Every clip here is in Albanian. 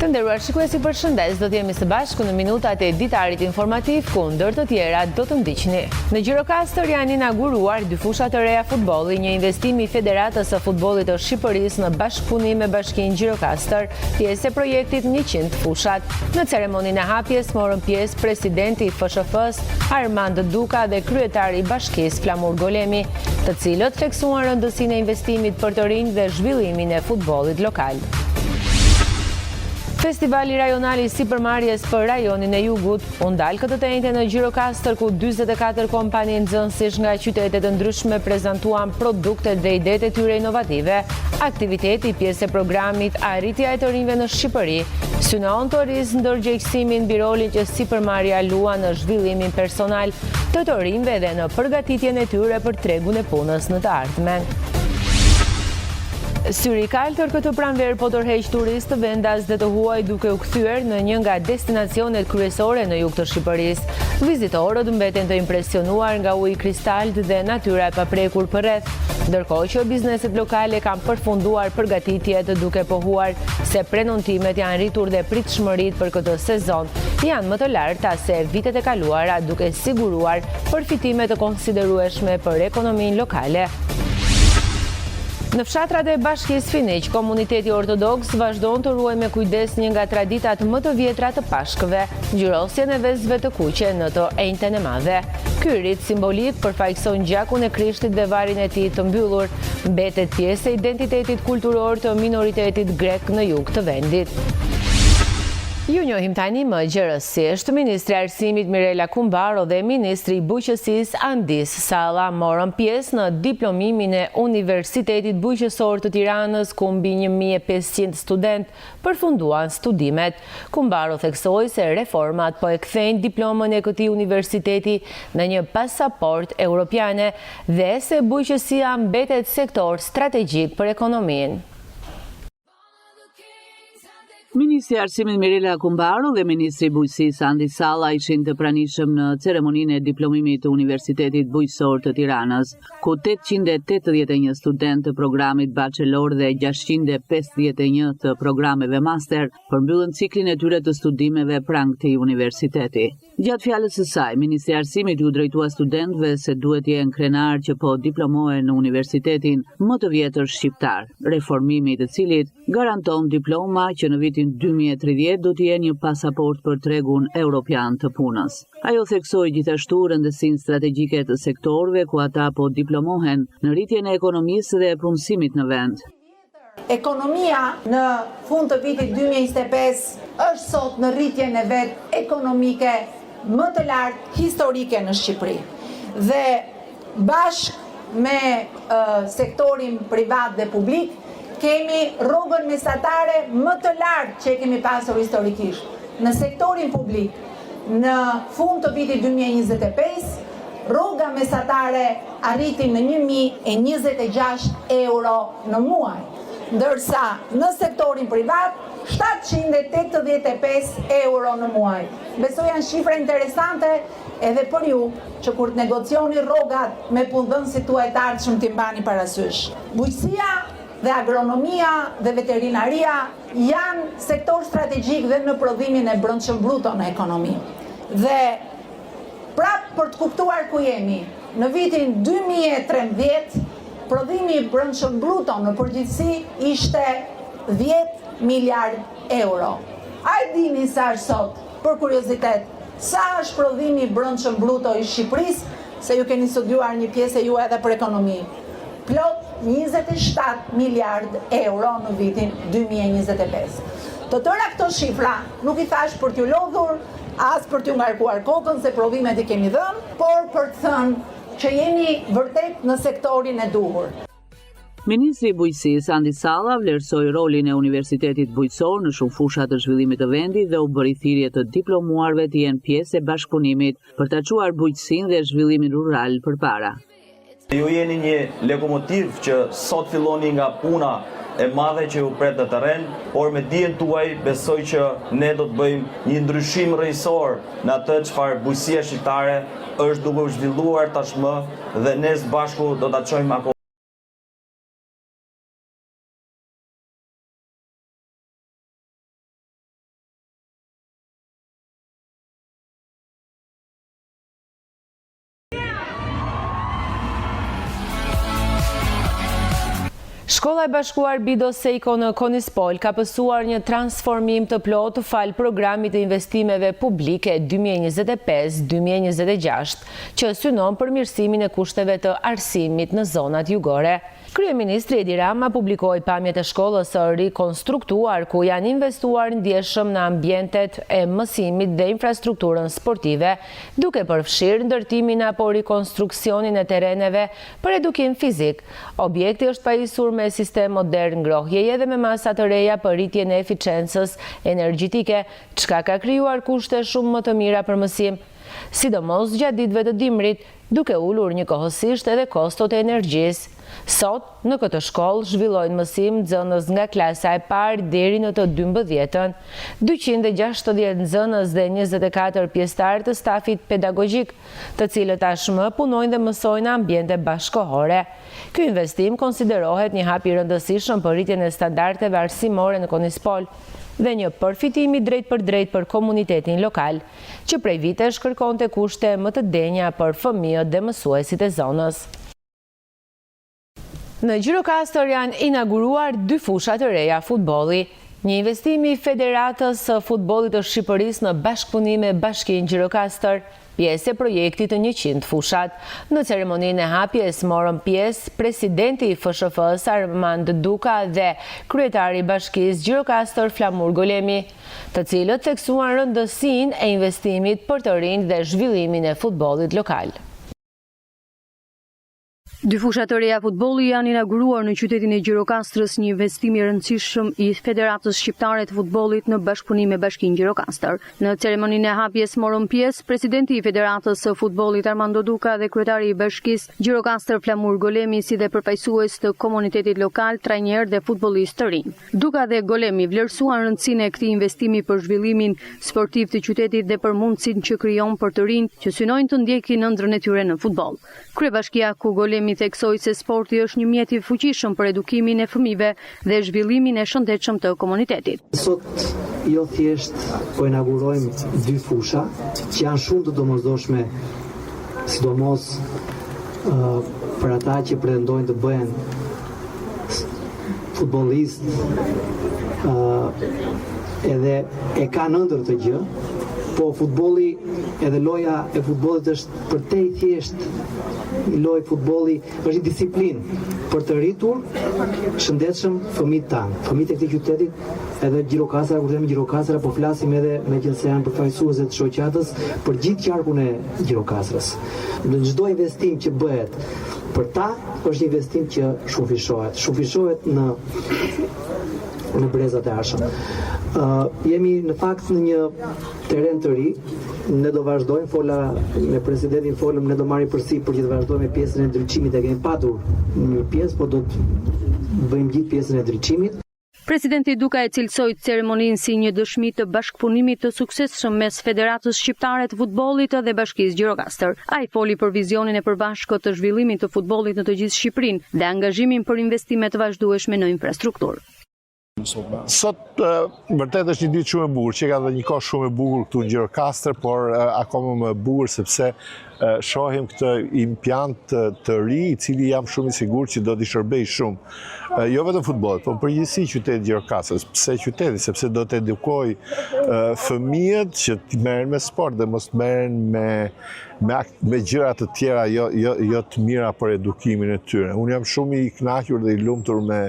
Të nderuar shikuesi, përshëndes, do të jemi së bashku në minutat e ditarit informativ ku ndër të tjera do të ndiqni. Në Gjirokastër janë inauguruar 2 fusha të reja futbolli, një investim i Federatës së Futbollit të Shqipërisë në bashkëpunim me Bashkinë Gjirokastër, pjesë e projektit 100 fushat. Në ceremoninë e hapjes morën pjesë presidenti i FSHF-s Armand Duka dhe kryetari i Bashkisë Flamur Golemi, të cilët theksuan rëndësinë e investimit për të rinj dhe zhvillimin e futbollit lokal. Festivali rajonal i sipërmarrjes për rajonin e Jugut u ndal këtë të njëjtën në Gjirokastër, ku 44 kompani nxënësish nga qytete të ndryshme prezantuan produktet dhe idetë e tyre inovative. Aktiviteti pjesë e programit Arritja e të rinjve në Shqipëri synon të rrisë ndërgjegjësimin mbi rolin që sipërmarrja luan në zhvillimin personal të të rinjve dhe në përgatitjen e tyre për tregun e punës në të ardhmen. Syri i kaltër këtë pranverë po tërheq turistë vendas dhe të huaj duke u kthyer në një nga destinacionet kryesore në jug të Shqipërisë. Vizitorët mbeten të impresionuar nga uji kristalt dhe natyra e paprekur përreth, ndërkohë që bizneset lokale kanë përfunduar përgatitjet duke pohuar se prenotimet janë rritur dhe pritshmëritë për këtë sezon janë më të larta se vitet e kaluara, duke siguruar përfitime të konsiderueshme për ekonominë lokale. Në fshatrat e Bashkisë Finiq, komuniteti ortodoks vazhdon të ruajë me kujdes një nga traditat më të vjetra të Pashkëve, ngjyrosjen e vezëve të kuqe në të enjten e madhe. Ky rit simbolik përfaqëson gjakun e Krishtit dhe varin e tij të mbyllur, mbetet pjesë e identitetit kulturor të minoritetit grek në jug të vendit. Ju njohim tani më gjërësisht. Ministri i Arsimit Mirela Kumbaro dhe Ministri i Bujqësisë Andis Salla morën pjesë në diplomimin e Universitetit Bujqësor të Tiranës, ku mbi 1500 studentë përfunduan studimet. Kumbaro theksoi se reformat po e kthejnë diplomën e këtij universiteti në një pasaport europiane dhe se bujqësia mbetet sektor strategjik për ekonominë. Ministri i Arsimit Mirela Kumbaro dhe Ministri i Bujqësisë Andis Salla ishin të pranishëm në ceremoninë e diplomimit të Universitetit Bujqësor të Tiranës, ku 881 studentë të programit bachelor dhe 651 të programeve master përmbyllën ciklin e tyre të studimeve pranë këtij universiteti. Gjatë fjalës së saj, Ministri i Arsimit u drejtua studentëve se duhet të jenë krenar që po diplomohen në universitetin më të vjetër shqiptar, reformimi i të cilit garanton diploma që në vitin 2030 do të jenë një pasaport për tregun europian të punës. Ajo theksoi gjithashtu rëndësinë strategjike të sektorëve ku ata po diplomohen në rritjen e ekonomisë dhe punësimit në vend. Ekonomia në fund të vitit 2025 është sot në rritjen e vet ekonomike më të lartë historike në Shqipëri. Dhe bashkë me sektorin privat dhe publik kemi rrugën mesatare më të lartë që kemi pasur historikisht. Në sektorin publik, në fund të vitit 2025, rruga mesatare arriti në 1026 euro në muaj, ndërsa në sektorin privat 785 euro në muaj. Besoj janë shifra interesante edhe për ju, që kur të negocioni rrogat me punëdhënësit tuaj të ardhshëm t'i mbani parasysh. Bujqësia dhe agronomia dhe veterinaria janë sektor strategjik dhe në prodhimin e brendshëm bruto në ekonomi. Dhe prapë për të kuptuar ku jemi, në vitin 2013, prodhimi i brendshëm bruto në përgjithësi ishte 10 miliard euro. A e dini sa është sot, për kuriozitet, sa është prodhimi i brendshëm bruto i Shqipërisë, se ju keni studiuar një pjesë e ju edhe për ekonomi? Plot 27 miliard euro në vitin 2025. Të tëra këto shifra nuk i thash për t'ju lodhur, as për t'ju ngarkuar kokën se prodhimet i kemi dhënë, por për të thënë që jeni vërtet në sektorin e duhur. Ministri i Bujqësisë Andis Salla vlerësoi rolin e Universitetit Bujqësor në shumë fusha të zhvillimit të vendit dhe u bëri thirrje të diplomuarve të jenë pjesë e bashkëpunimit për ta çuar bujqësinë dhe zhvillimin rural përpara. Ju jeni një lokomotiv që sot filloni nga puna e madhe që ju pret në terren, por me dijen tuaj besoj që ne do të bëjmë një ndryshim rrëjsor në atë çfarë bujqësia shqiptare është duke u zhvilluar tashmë dhe ne së bashku do ta çojmë akoma. Shkolla e Bashkuar Bido Seiko në Konispol ka pësuar një transformim të plotë fal programit të investimeve publike 2025-2026, që synon përmirësimin e kushteve të arsimit në zonat jugore. Kryeministri Edi Rama publikoi pamjet e shkollës së rikonstruktuar, ku janë investuar ndjeshëm në ambientet e mësimit dhe infrastrukturën sportive, duke përfshirë ndërtimin apo rikonstruksionin e terreneve për edukim fizik. Objekti është pajisur me sistem modern ngrohjeje dhe me masa të reja për rritjen e eficiencës energjitike, çka ka krijuar kushte shumë më të mira për mësim, sidomos gjatë ditëve të dimrit, duke ulur njëkohësisht edhe kostot e energjisë. Sot, në këtë shkollë zhvillojnë mësim nxënës nga klasa e parë deri në të 12-ën, 260 nxënës dhe 24 pjesëtar të stafit pedagogjik, të cilët tashmë punojnë dhe mësojnë në ambiente bashkëkohore. Ky investim konsiderohet një hap i rëndësishëm për rritjen e standardeve arsimore në Konispol dhe një përfitim i drejt për komunitetin lokal, që prej vitesh kërkonte kushte më të denja për fëmijët dhe mësuesit e zonës. Në Gjirokastër janë inauguruar 2 fusha të reja futbolli, një investim i Federatës së Futbollit të Shqipërisë në bashkëpunim me Bashkinë Gjirokastër, pjesë e projektit të 100 fushat. Në ceremoninë e hapjes morën pjesë presidenti i FSHF-s Armand Duka dhe kryetari i Bashkisë Gjirokastër Flamur Golemi, të cilët theksuan rëndësinë e investimit për të rinjt dhe zhvillimin e futbollit lokal. 2 fusha të reja futbolli janë inauguruar në qytetin e Gjirokastrës, një investim i rëndësishëm i Federatës Shqiptare të Futbollit në bashkëpunim me Bashkinë Gjirokastër. Në ceremoninë e hapjes morën pjesë presidenti i Federatës së Futbollit Armando Duka dhe kryetari i Bashkisë Gjirokastër Flamur Golemi, si dhe përfaqësues të komunitetit lokal, trajner dhe futbollistë të rinj. Duka dhe Golemi vlerësuan rëndësinë e këtij investimi për zhvillimin sportiv të qytetit dhe për mundësinë që krijon për të rinj që synojnë të ndjekin ëndrrën e tyre në futboll. Kryebashkia ku Golemi theksoi se sporti është një mjet i fuqishëm për edukimin e fëmijëve dhe zhvillimin e shëndetshëm të komunitetit. Sot jo thjesht po inaugurojmë 2 fusha që janë shumë të domosdoshme, sidomos për ata që pretendojnë të bëhen futbollistë, edhe e kanë ëndër të gjë, po futbolli edhe loja e futbollit është përtej thjesht lojë futbolli, është një disiplinë për të rritur shëndetshëm fëmijët tanë, fëmijët e këtij qytetit, edhe Gjirokastra, kur themi Gjirokastra, po flasim edhe meqense janë përfaqësuesë të shoqatës për gjithë qarkun e Gjirokastrës. Në çdo investim që bëhet për ta, është një investim që shumëfishohet në brezat e arshëm. Jemi në fakt në një teren të ri, ne do vazhdojmë, fola me presidentin folëm, ne do marrim përsi për që të vazhdojmë me pjesën e ndriçimit, e kemi patur një pjesë, po do të bëjmë gjithë pjesën e ndriçimit. Presidenti Duka e cilësoi ceremoninë si një dëshmi të bashkëpunimit të suksesshëm mes Federatës Shqiptare të Futbollit dhe Bashkisë Gjirokastër. Ai foli për vizionin e përbashkët të zhvillimit të futbollit në të gjithë Shqipërinë dhe angazhimin për investime të vazhdueshme në infrastrukturë. Sot vërtet është një ditë shumë e bukur, që ka dhe një kohë shumë e bukur këtu në Gjirokastër, por akoma më e bukur sepse shohim këtë impiant të ri, i cili jam shumë i sigurt që do t'i shërbej shumë. Jo vetëm futbollit, por përgjithësi qytetit Gjirokastrës. Pse qyteti? Sepse do të edukoj fëmijët që të merren me sport dhe mos merren me gjëra të tjera jo të mira për edukimin e tyre. Unë jam shumë i kënaqur dhe i lumtur me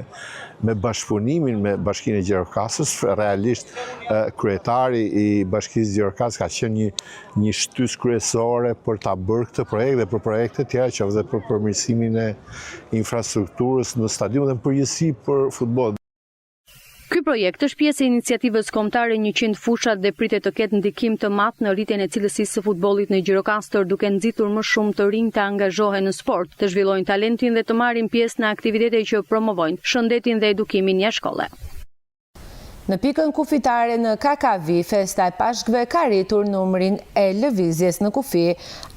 bashkëpunimin me Bashkinë e Gjirokastrës. Realisht kryetari i Bashkisë Gjirokastrës ka qenë një shtys kryesore për ta bërë këtë projekt dhe për projekte tjera, që edhe për përmirësimin e infrastrukturës në stadium dhe në përgjithësi për futboll. Ky projekt është pjesë e iniciativës kombëtare 100 fushat dhe pritet të ketë ndikim të madh në rritjen e cilësisë së futbollit në Gjirokastër, duke nxitur më shumë të rinj të angazhohen në sport, të zhvillojnë talentin dhe të marrin pjesë në aktivitete që promovojnë shëndetin dhe edukimin jashtë shkolle. Në pikën kufitare në Kakavi, festa e pashkëve ka rritur numrin e lëvizjes në kufi.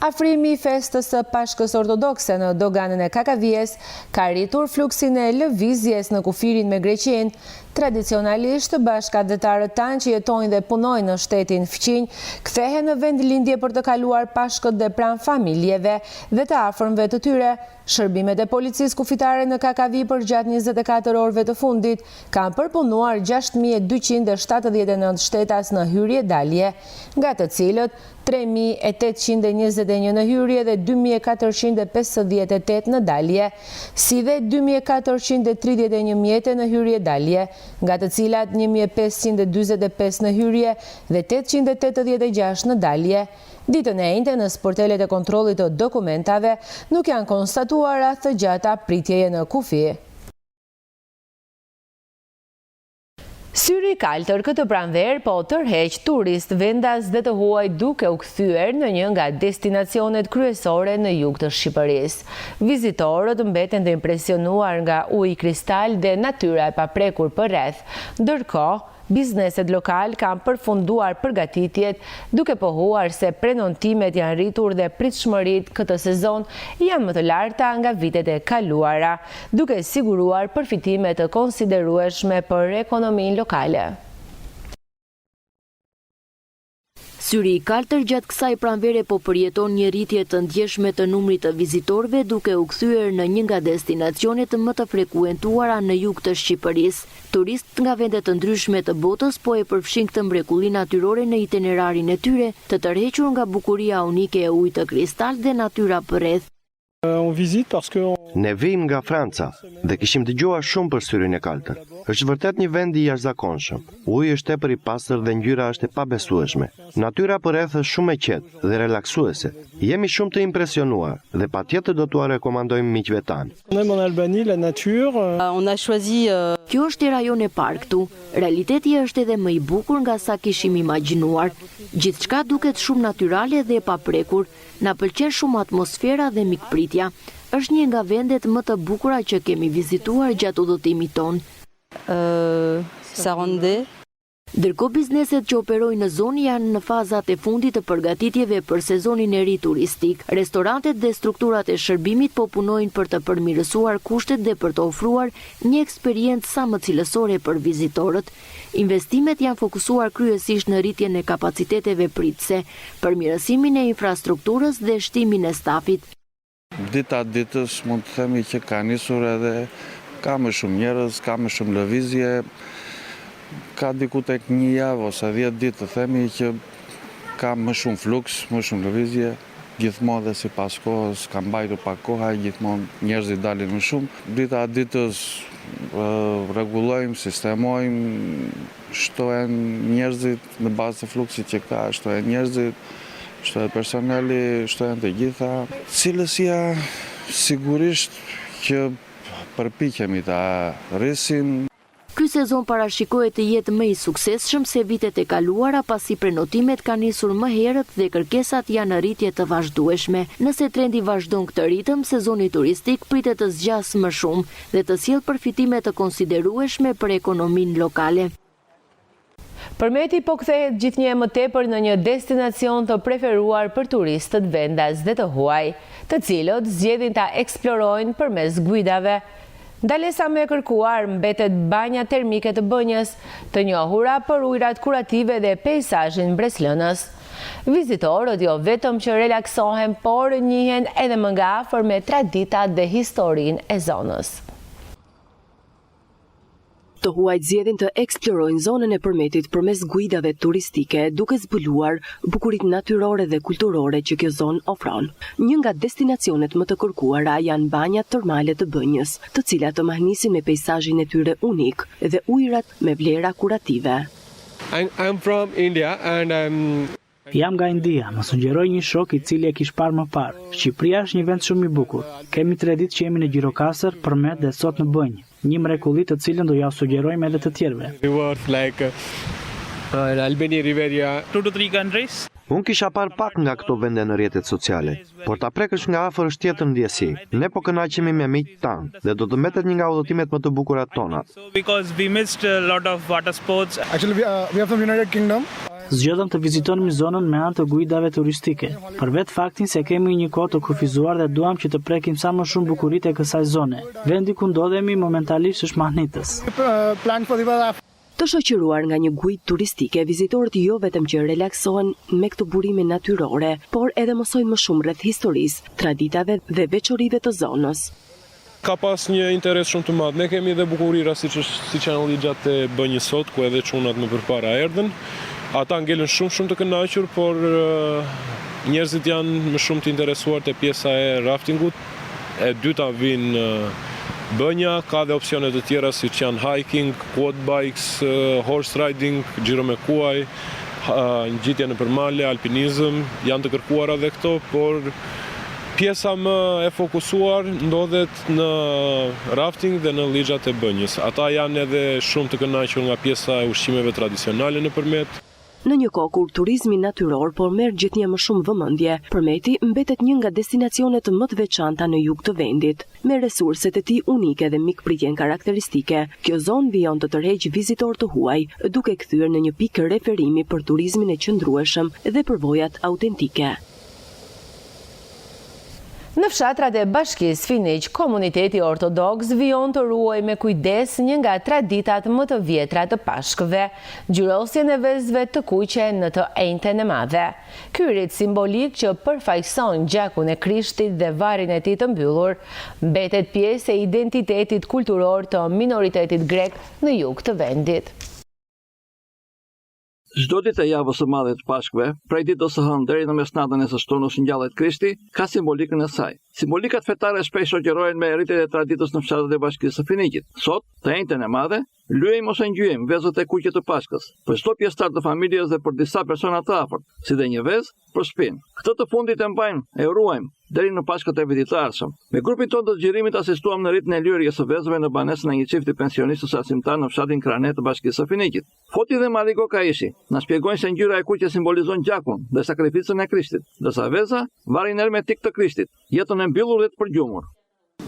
Afrimi i festës së pashkës ortodokse në doganën e Kakavijes ka rritur fluksin e lëvizjes në kufirin me Greqinë. Tradicionalisht, bashkëdhetarët tanë që jetojnë dhe punojnë në shtetin fqinj, kthehen në vendlindje për të kaluar pashkët dhe pranë familjeve dhe të afërmve të tyre. Shërbimet e policisë kufitare në Kakavi për gjatë 24 orëve të fundit kanë përpunuar 6.279 shtetas në hyrje dalje, nga të cilët 3.821 në hyrje dhe 2.458 në dalje, si dhe 2.431 mjete në hyrje dalje, nga të cilat 1.525 në hyrje dhe 886 në dalje. Ditën e njëjtë në sportelet e kontrollit të dokumentave nuk janë konstatuar rreth të gjata pritjeje në kufi. Syri i kaltër këtë pranverë po tërheq turist vendas dhe të huaj duke u kthyer në një nga destinacionet kryesore në jug të Shqipërisë. Vizitorët mbeten të impresionuar nga uji kristal dhe natyra e paprekur përreth, ndërkohë bizneset lokal kanë përfunduar përgatitjet duke pohuar se prenotimet janë rritur dhe pritshmëritë këtë sezon janë më të larta nga vitet e kaluara, duke siguruar përfitime të konsiderueshme për ekonominë lokale. Syri i kaltër gjatë kësaj pranvere po përjeton një rritje të ndjeshme të numrit të vizitorëve duke u kthyer në një nga destinacionet më të frekuentuara në jug të Shqipërisë. Turistë nga vende të ndryshme të botës po e përfshin këtë mrekulli natyrore në itinerarin e tyre, të tërhequr nga bukuria unike e ujit të kristal dhe natyra përreth. Ne vim nga Franca dhe kishim dëgjuar shumë për syrin e kaltër. Është vërtet një vend i jashtëzakonshëm. Uji është tepër i pastër dhe ngjyra është e pabesueshme. Natyra përreth është shumë e qetë dhe relaksuese. Jemi shumë të impresionuar dhe patjetër do t'ua rekomandojmë miqve tanë. Kjo është i rajon e parë këtu. Realiteti është edhe më i bukur nga sa kishim imagjinuar. Gjithçka duket shumë natyrale dhe e paprekur. Na pëlqen shumë atmosfera dhe mikpritja. Është një nga vendet më të bukura që kemi vizituar gjatë udhëtimit ton. Ndërkohë bizneset që operojnë në zonë janë në fazat e fundit të përgatitjeve për sezonin e ri turistik. Restorantet dhe strukturat e shërbimit po punojnë për të përmirësuar kushtet dhe për të ofruar një eksperiencë sa më cilësore për vizitorët. Investimet janë fokusuar kryesisht në rritjen e kapaciteteve pritëse, përmirësimin e infrastrukturës dhe shtimin e stafit. Dita ditës mund të themi që ka nisur edhe ka më shumë njerëz, ka më shumë lëvizje, ka diku tek një javë ose 10 ditë të themi që ka më shumë fluks, më shumë lëvizje, gjithmonë dhe sipas kohës ka mbajtur pak koha, gjithmonë njerëzit dalin më shumë. Dita ditës rregullojmë, sistemojmë, shtohen njerëzit në bazë të fluksit që ka, shtohen njerëzit, shtohet personeli, shtohen të gjitha. Cilësia sigurisht që përpiqemi ta rrisim. Ky sezon parashikohet të jetë më i suksesshëm se vitet e kaluara pasi prenotimet kanë nisur më herët dhe kërkesat janë në rritje të vazhdueshme. Nëse trendi vazhdon këtë ritëm, sezoni turistik pritet të zgjasë më shumë dhe të sjellë përfitime të konsiderueshme për ekonominë lokale. Përmeti po kthehet gjithnjë më tepër në një destinacion të preferuar për turistët vendas dhe të huaj, të cilët zgjedhin ta eksplorojnë përmes guidave. Ndalesa më e kërkuar mbetet banja termike të Bënjës, të njohura për ujërat kurative dhe peizazhin mbreslënës. Vizitorët jo vetëm që relaksohen, por njihen edhe më nga afër me traditat dhe historinë e zonës. Të huajt zgjedhin të eksplorojnë zonën e Përmetit përmes guidave turistike, duke zbuluar bukuritë natyrore dhe kulturore që kjo zonë ofron. Një nga destinacionet më të kërkuara janë banjat termale të Bënjës, të cilat të mahnisin me peizazhin e tyre unik dhe ujërat me vlera kurative. I'm from India and Jam nga India, më sugjeroi një shok i cili e kish parë më parë. Shqipëria është një vend shumë i bukur. Kemi 3 ditë që jemi në Gjirokastër, Përmet dhe sot në Bënjë. Një mrekulli të cilën do ja sugjerojmë edhe të tjerëve. Albania Riviera 2 to 3 countries. Unë kisha parë pak nga këto vende në rrjetet sociale, por ta prekësh nga afër është tjetër ndjesi. Ne po kënaqemi me miqtë tanë dhe do të mbetet një nga udhëtimet më të bukura tona. Because we missed a lot of water sports. Actually, we are from United Kingdom. Zgjedhëm të vizitonim zonën me anë të guidave turistike. Për vetë faktin se kemi një kohë të kufizuar dhe duam që të prekim sa më shumë bukuritë e kësaj zone. Vendi ku ndodhemi momentalisht është mahnitës. Të shoqëruar nga një guid turistike, vizitorët jo vetëm që relaksohen me këto burime natyrore, por edhe mësojnë më shumë rreth historisë, traditave dhe veçorive të zonës. Ka pas një interes shumë të madh. Ne kemi edhe bukurira siç janë ligjat e bënjës sot, ku edhe çunat më përpara erdhën. Ata ngelen shumë të kënaqur, por njerëzit janë më shumë të interesuar te pjesa e raftingut. E dyta vijnë bënja, ka dhe opsione të tjera siç janë hiking, quad bikes, horse riding, xhiro me kuaj, ngjitje nëpër male, alpinizëm, janë të kërkuara edhe këto, por pjesa më e fokusuar ndodhet në rafting dhe në ligjat e bënjës. Ata janë edhe shumë të kënaqur nga pjesa e ushqimeve tradicionale nëpërmet. Në një kohë kur turizmi natyror por merr gjithnjë më shumë vëmendje, Përmeti mbetet një nga destinacionet më të veçanta në jug të vendit. Me resurset e tij unike dhe mikpritjen karakteristike, kjo zonë vijon të tërheqë vizitorë të huaj, duke kthyer në një pikë referimi për turizmin e qëndrueshëm dhe përvojat autentike. Në fshatrat e Bashkisë Finiq, komuniteti ortodoks vijon të ruaj me kujdes një nga traditat më të vjetra të Pashkëve, gjyrosjen e vezëve të kuqe në të enjten e madhe. Ky rit simbolik që përfaqëson gjakun e Krishtit dhe varrin e tij të mbyllur, mbetet pjesë e identitetit kulturor të minoritetit grek në jug të vendit. Çdo ditë e javës së madhe të Pashkëve, prej ditës së hënë deri në mesnatën e së shtunës ngjallet Krishti, ka simbolikën e saj. Simbolikat fetare shpesh shoqërohen me rritjet e traditës në fshatrat e Bashkisë së Finiqit. Sot, të enjten e madhe, lyejmë ose ngjyejmë vezët e kuqe të Pashkës, për çdo pjesëtar të familjes dhe për disa persona të afërt, si dhe një vezë për shtëpinë. Këtë të fundit e mbajmë, e ruajmë deri në Pashkët e vitit të ardhshëm. Me grupin tonë të xhirimit asistuam në ritmin e lyerjes së vezëve në banesën e një çifti pensionistës arsimtar në fshatin Kranet të Bashkisë së Finiqit. Foti dhe Mariko Kaishi na shpjegojnë se ngjyra e kuqe simbolizon gjakun dhe sakrificën e Krishtit, ndërsa veza varrin hermetik të Krishtit, jetën e mbyllur dhe të përgjumur.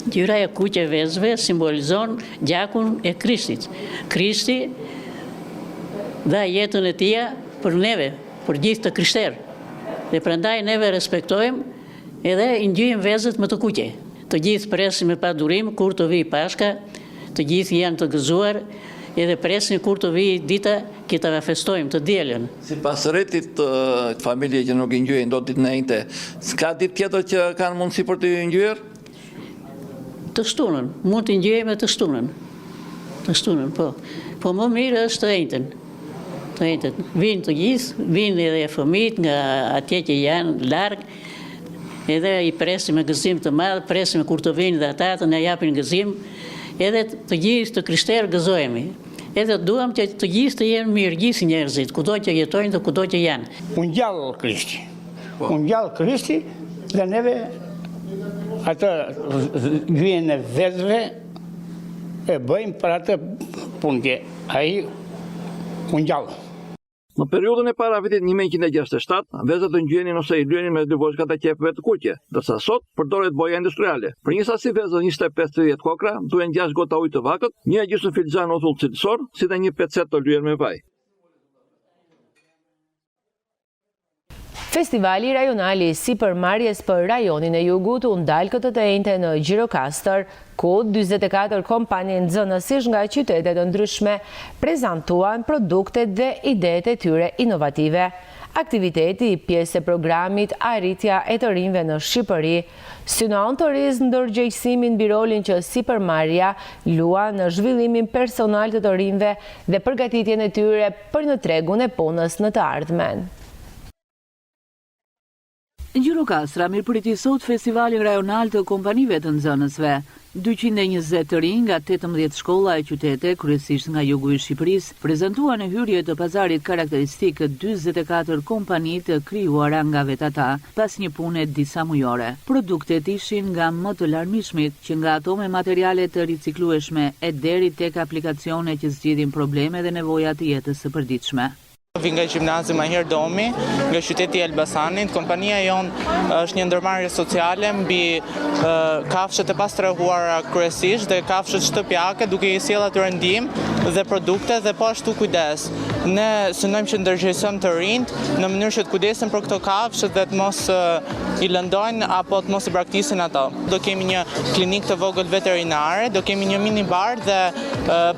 Ngjyra e kuqe vezëve simbolizon gjakun e Krishtit. Krishti dha jetën e tij për neve, për gjithë të krishterë. Dhe prandaj neve respektojmë edhe i ngjyjmë vezët më të kuqe. Të gjithë presin me padurim kur të vijë Pashka, të gjithë janë të gëzuar, edhe presin kur të vijë dita që ta festojmë të dielën. Sipas rritit të familje që nuk i ngjyejnë dot ditën e enjte, s'ka ditë tjetër që kanë mundësi për të ngjyer? Të shtunën, mund të ngjyejmë të shtunën. Të shtunën, po. Po më mirë është të enjten. Të enjten. Vinë të gjithë, vinë edhe fëmijët nga atje që janë larg. Edhe i presim me gëzim të madh, presim kur të vinë dhe ata të na japin gëzim, edhe të gjithë të krishterë gëzohemi. Edhe duam që të gjithë të jenë mirë, gjithë njerëzit, kudo që jetojnë dhe kudo që janë. Unë gjallë Krishti. Unë gjallë Krishti dhe neve atë gjyjen e vezëve e bëjmë për atë punë. Ai unë gjallë. Në periudhën e para vitit 1167, vezët të ngjyenin ose i lyenin me dyvoshkat e qepëve të kuqe, ndërsa sot përdoret boja industriale. Për një sasi vezë 25-30 kokra, duhen 6 gota ujë të vakët, 1/2 filxhan uthull cilësor, si dhe një pecet të lyer me vaj. Festivali rajonal i sipërmarrjes për rajonin e Jugut u ndal këtë të enjte në Gjirokastër, ku 44 kompani nxënësish nga qytete të ndryshme prezantuan produktet dhe idetë e tyre inovative. Aktiviteti pjesë e programit Arritja e të rinjve në Shqipëri synon të rizë ndërgjegjësimin mbi rolin që sipërmarrja luan në zhvillimin personal të rinjve dhe përgatitjen e tyre për në tregun e punës në të ardhmen. Në Gjirokastra mirëpriti sot festivalin rajonal të kompanive të nxënësve. 220 të rinj nga 18 shkolla e qytete, kryesisht nga jugu i Shqipërisë, prezantuan në hyrje të pazarit karakteristik 44 kompani të krijuara nga vetë ata, pas një pune disa mujore. Produktet ishin nga më të larmishmit, që nga ato me materiale të riciklueshme e deri tek aplikacione që zgjidhin probleme dhe nevoja të jetës së përditshme. Vi nga gjimnazi Mahir Domi, nga qyteti Elbasanit. Kompania jonë është një ndërmarrje sociale mbi kafshët e pastrehuara kryesisht dhe kafshët shtëpiake, duke i sjellë atyre ndihmë dhe produkte dhe po ashtu kujdes. Ne synojmë që ndërgjegjësojmë të rinjt në mënyrë që të kujdesen për këto kafshë dhe të mos i lëndojnë apo të mos i braktisin ato. Do kemi një klinik të vogël veterinare, do kemi një minibar dhe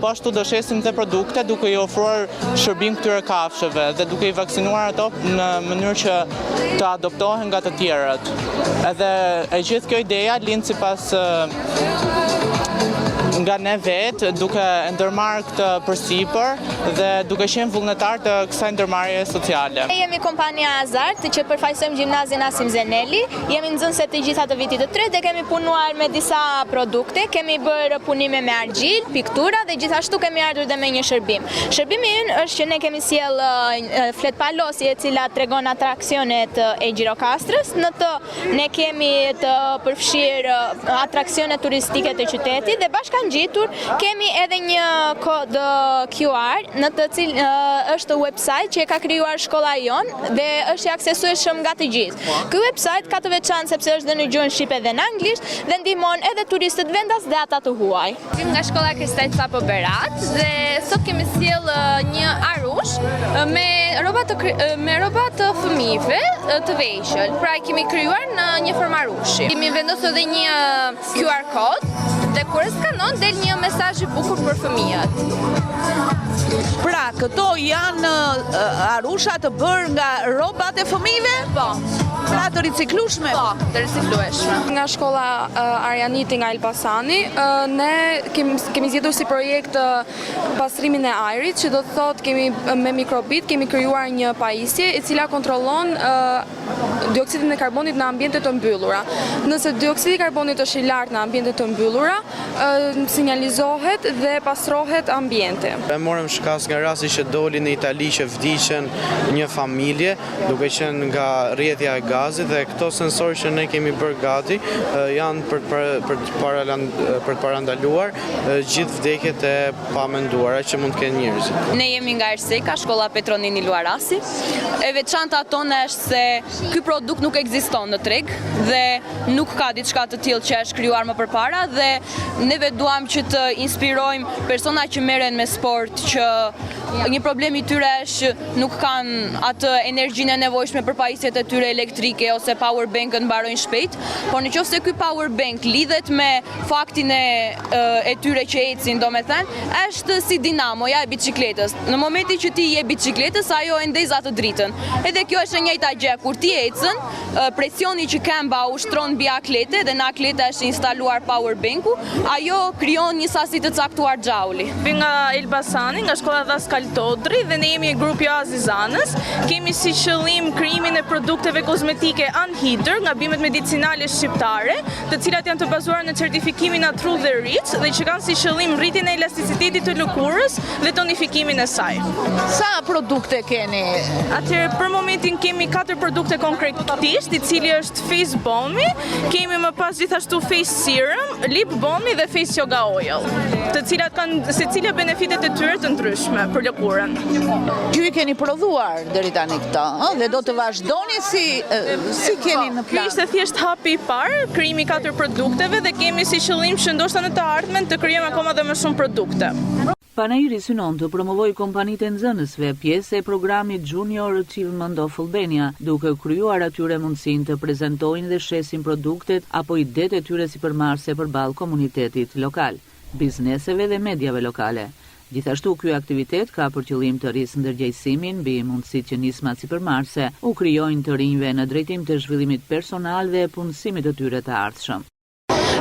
po ashtu do shesim dhe produkte duke i ofruar shërbim këtyre kafshëve dhe duke i vaksinuar ato në mënyrë që të adoptohen nga të tjerët. Edhe e gjithë kjo ideja lind sipas nga ne vetë, duke ndërmarrë këtë përsipër dhe duke qenë vullnetar të kësaj ndërmarrje sociale. Ne jemi kompania Azart, që përfaqësojmë gjimnazin Asim Zeneli. Jemi nxënëse të gjitha të vitit të tretë dhe kemi punuar me disa produkte. Kemi bërë punime me argjil, piktura dhe gjithashtu kemi ardhur dhe me një shërbim. Shërbimi ynë është që ne kemi sjell flet palosje e cila tregon atraksionet e Gjirokastrës. Në të ne kemi të përfshirë atraksionet turistike të qytetit dhe bashkë gjitur, kemi edhe një kod QR në të cilë është website që e ka krijuar shkolla jonë dhe është i aksesueshëm nga të gjithë. Ky website ka të veçantë sepse është dhe në gjuhën shqipe dhe në anglisht dhe ndihmon edhe turistët vendas dhe ata të huaj. Vim nga shkolla Kristal Sapo Berat dhe sot kemi sjell një arush me rroba të fëmijëve të vegjël. Pra kemi krijuar në një formë arushi. Kemi vendosur edhe një QR kod dhe kur e skanon del një mesazh i bukur për fëmijët. Pra, këto janë arusha të bërë nga rrobat e fëmijëve? Po. Pra të riciklueshme? Po, të riciklueshme. Nga shkolla Arjaniti nga Elbasani, ne kemi zgjedhur si projekt pastrimin e ajrit, që do të thotë kemi me mikrobit kemi krijuar një pajisje e cila kontrollon dioksidin e karbonit në ambiente të mbyllura. Nëse dioksidi i karbonit është i lartë në ambiente të mbyllura, sinjalizohet dhe pastrohet ambiente. E morëm shkas nga rasti që doli në Itali që vdiqën një familje duke qenë nga rrjedhja e gazit dhe këto sensor që ne kemi bërë gati janë për të parandaluar gjithë vdekjet e pamenduara që mund të kenë njerëzit. Ne jemi nga Erseka, shkolla Petronini Luarasi. E veçanta tonë është se ky produkt nuk ekziston në treg dhe nuk ka diçka të tillë që është krijuar më përpara dhe neve duam që të inspirojmë persona që merren me sport që një problem i tyre është nuk kanë atë energjinë e nevojshme për pajisjet e tyre elektrike ose power bank-ën mbarojnë shpejt, por nëse ky power bank lidhet me faktin e tyre që ecin, domethënë, është si dinamoja e biçikletës. Në momentin që ti je biçikletës, ajo e ndez atë dritën. Edhe kjo është e njëjta gjë, kur ti ecën, presioni që këmba ushtron mbi aklete dhe në aklete është instaluar power banku, ajo krijon një sasi të caktuar xhauli. Vi nga Elbasani, nga shkolla Daskal Todri dhe ne jemi grupi Azizanës. Kemi si qëllim krijimin e produkteve kozmetike anhidër nga bimët medicinale shqiptare, të cilat janë të bazuar në certifikimin True dhe Rich dhe që kanë si qëllim rritjen e elasticitetit të lëkurës dhe tonifikimin e saj. Sa produkte keni? Atëherë për momentin kemi 4 produkte konkretisht, i cili është face balmi, kemi më pas gjithashtu face serum, lip balmi dhe face yoga oil, të cilat kanë secila benefitet e tyre të ndryshme për lëkurën. Ju i keni prodhuar deri tani këta, dhe do të vazhdoni si keni në plan? Ky ishte thjesht hapi i parë, krijimi 4 produkteve dhe kemi si qëllim që ndoshta në të ardhmen të krijojmë akoma dhe më shumë produkte. Panairi synon të promovoj kompanitë e nxënësve, pjesë e programit Junior Achievement of Albania, duke krijuar atyre mundësinë të prezantojnë dhe shesin produktet apo idetë e tyre sipërmarrëse përballë komunitetit lokal, bizneseve dhe mediave lokale. Gjithashtu, ky aktivitet ka për qëllim të rrisë ndërgjegjësimin mbi mundësitë që nismat sipërmarrëse u krijojnë të rinjve në drejtim të zhvillimit personal dhe punësimit të tyre të ardhshëm.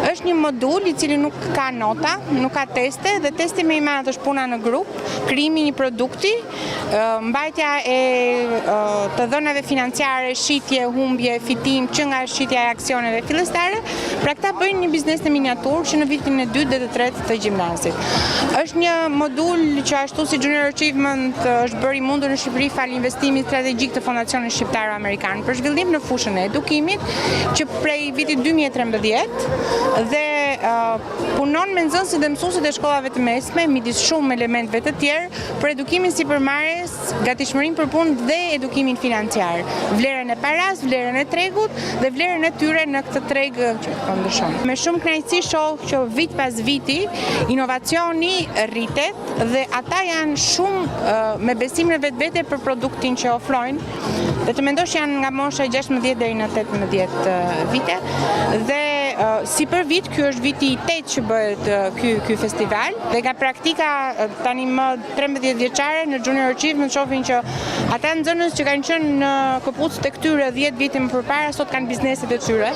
Është një modul i cili nuk ka nota, nuk ka teste dhe testi më i madh është puna në grup, krijimi një produkti, mbajtja e të dhënave financiare, shitje, humbje, fitim që nga shitja e aksioneve fillestare. Pra këta bëjnë një biznes në miniaturë që në vitin e 2 dhe të 3 të gjimnazit. Është një modul që ashtu si Junior Achievement është bërë i mundur në Shqipëri fal investimit strategjik të Fondacionit Shqiptar Amerikan për zhvillim në fushën e edukimit që prej vitit 2013 dhe punon me nxënësit dhe mësuesit e shkollave të mesme midis shumë elementeve të tjerë për edukimin sipërmarrjes, gatishmërinë për punë dhe edukimin financiar, vlerën e paras, vlerën e tregut dhe vlerën e tyre në këtë treg që po ndryshon. Me shumë kënaqësi shoh që vit pas viti inovacioni rritet dhe ata janë shumë me besim në vetvete për produktin që ofrojnë. Dhe të mendosh janë nga mosha 16 deri në 18 vite dhe si për vit, ky është viti i 8 që bëhet ky festival dhe nga praktika tani më 13 vjeçare në Junior Achievement shohin që ata nxënës që kanë qenë në këpucët e këtyre 10 vite më përpara sot kanë bizneset e tyre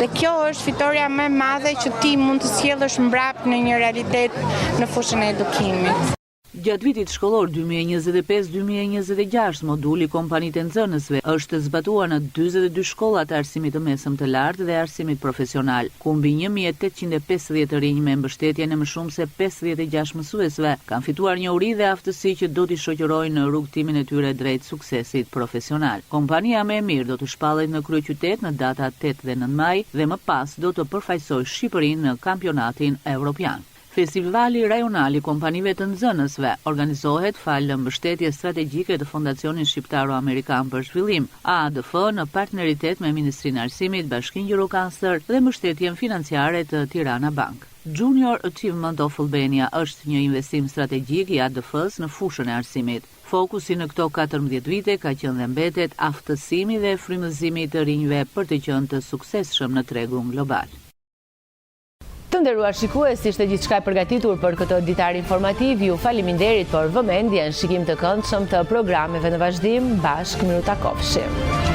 dhe kjo është fitoria më e madhe që ti mund të sjellësh mbrapa në një realitet në fushën e edukimit. Gjatë vitit shkollor 2025-2026, moduli Kompanitë e Nxënësve është zbatuar në 42 shkolla të arsimit të mesëm të lartë dhe arsimit profesional, ku mbi 1850 rinj me mbështetje në më shumë se 56 mësuesve kanë fituar njohuri dhe aftësi që do t'i shoqërojnë në rrugtimin e tyre drejt suksesit profesional. Kompania më e mirë do të shpallet në kryeqytet në data 8 dhe 9 maj dhe më pas do të përfaqësojë Shqipërinë në kampionatin evropian. Festivali rajonal i kompanive të nxënësve organizohet falë mbështetjes strategjike të Fondacionit Shqiptaro-Amerikan për Zhvillim, AADF, në partneritet me Ministrinë e Arsimit, Bashkinë Gjirokastër dhe mbështetjen financiare të Tirana Bank. Junior Achievement of Albania është një investim strategjik i AADF-s në fushën e arsimit. Fokusi në këto 14 vite ka qenë dhe mbetet aftësimi dhe frymëzimi të rinjve për të qenë të suksesshëm në tregun global. Të nderuar shikues, ishte gjithçka e përgatitur për këtë ditar informativ. Ju faleminderit për vëmendjen, shikim të këndshëm të programeve në vazhdim. Bashkë miru takofshim.